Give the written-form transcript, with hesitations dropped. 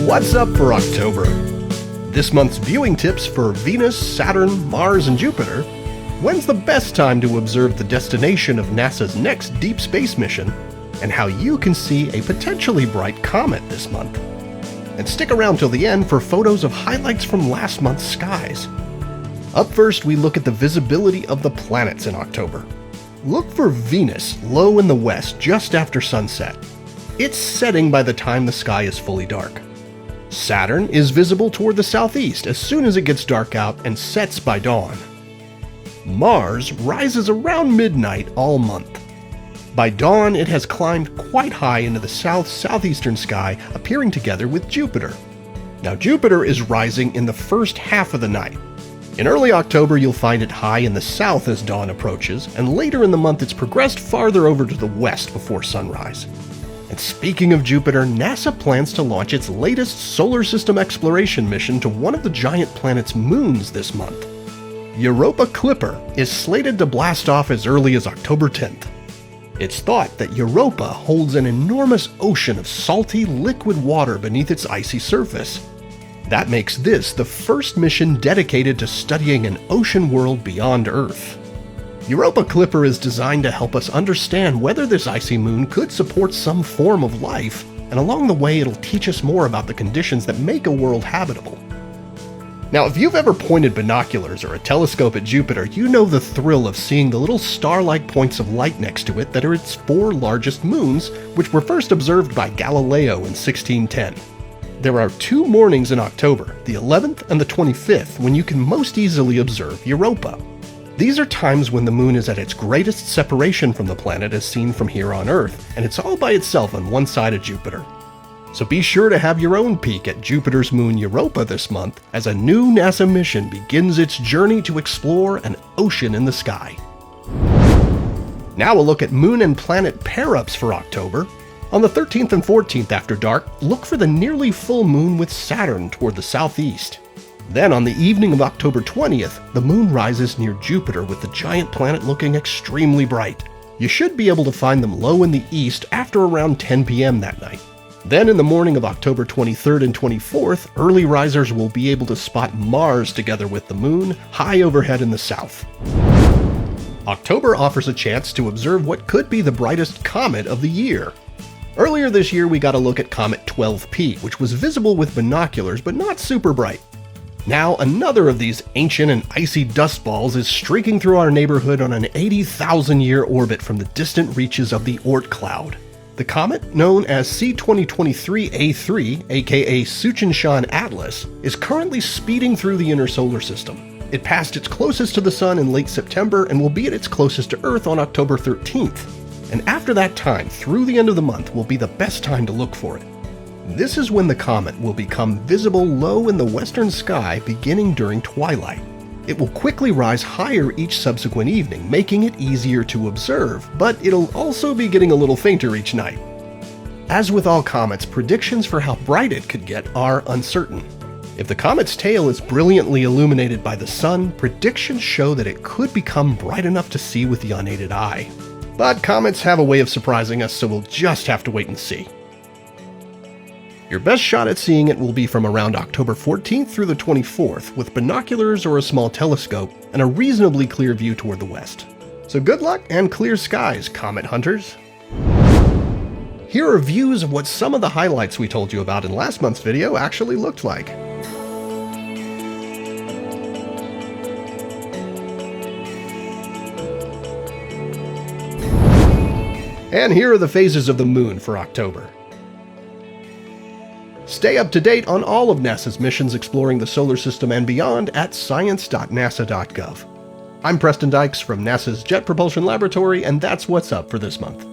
What's up for October? This month's viewing tips for Venus, Saturn, Mars, and Jupiter. When's the best time to observe the destination of NASA's next deep space mission, and how you can see a potentially bright comet this month. And stick around till the end for photos of highlights from last month's skies. Up first, we look at the visibility of the planets in October. Look for Venus low in the west just after sunset. It's setting by the time the sky is fully dark. Saturn is visible toward the southeast as soon as it gets dark out and sets by dawn. Mars rises around midnight all month. By dawn, it has climbed quite high into the southeastern sky, appearing together with Jupiter. Now, Jupiter is rising in the first half of the night. In early October, you'll find it high in the south as dawn approaches, and later in the month it's progressed farther over to the west before sunrise. And speaking of Jupiter, NASA plans to launch its latest solar system exploration mission to one of the giant planet's moons this month. 𝗰𝗵𝗀𝗀𝗀𝗀 is slated to blast off as early as October 10th. It's thought that Europa holds an enormous ocean of salty, liquid water beneath its icy surface. That makes this the first mission dedicated to studying an ocean world beyond Earth. 𝗰𝗵𝗀𝗀𝗀 is designed to help us understand whether this icy moon could support some form of life, and along the way it'll teach us more about the conditions that make a world habitable. Now, if you've ever pointed binoculars or a telescope at Jupiter, you know the thrill of seeing the little star-like points of light next to it that are its 4 largest moons, which were first observed by Galileo in 1610. There are 2 mornings in October, the 11th and the 25th, when you can most easily observe Europa. These are times when the moon is at its greatest separation from the planet as seen from here on Earth, and it's all by itself on one side of Jupiter. So be sure to have your own peek at Jupiter's moon Europa this month as a new NASA mission begins its journey to explore an ocean in the sky. Now we'll look at moon and planet pair-ups for October. On the 13th and 14th after dark, look for the nearly full moon with Saturn toward the southeast. Then on the evening of October 20th, the moon rises near Jupiter with the giant planet looking extremely bright. You should be able to find them low in the east after around 10 p.m. that night. Then in the morning of October 23rd and 24th, early risers will be able to spot Mars together with the moon high overhead in the south. October offers a chance to observe what could be the brightest comet of the year. Earlier this year we got a look at comet 𝗂𝗶𝘀𝗀𝗀, which was visible with binoculars but not super bright. Now another of these ancient and icy dust balls is streaking through our neighborhood on an 80,000-year orbit from the distant reaches of the Oort cloud. The comet, known as C2023A3, aka 𝗂𝗔𝗦𝗔 Atlas, is currently speeding through the inner solar system. It passed its closest to the Sun in late September and will be at its closest to Earth on October 13th. And after that time, through the end of the month, will be the best time to look for it. This is when the comet will become visible low in the western sky beginning during twilight. It will quickly rise higher each subsequent evening, making it easier to observe, but it'll also be getting a little fainter each night. As with all comets, predictions for how bright it could get are uncertain. If the comet's tail is brilliantly illuminated by the sun, predictions show that it could become bright enough to see with the unaided eye. But comets have a way of surprising us, so we'll just have to wait and see. Your best shot at seeing it will be from around October 14th through the 24th, with binoculars or a small telescope and a reasonably clear view toward the west. So good luck and clear skies, comet hunters! Here are views of what some of the highlights we told you about in last month's video actually looked like. And here are the phases of the moon for October. Stay up to date on all of NASA's missions exploring the solar system and beyond at science.nasa.gov. I'm Preston Dykes from NASA's Jet Propulsion Laboratory, and that's what's up for this month.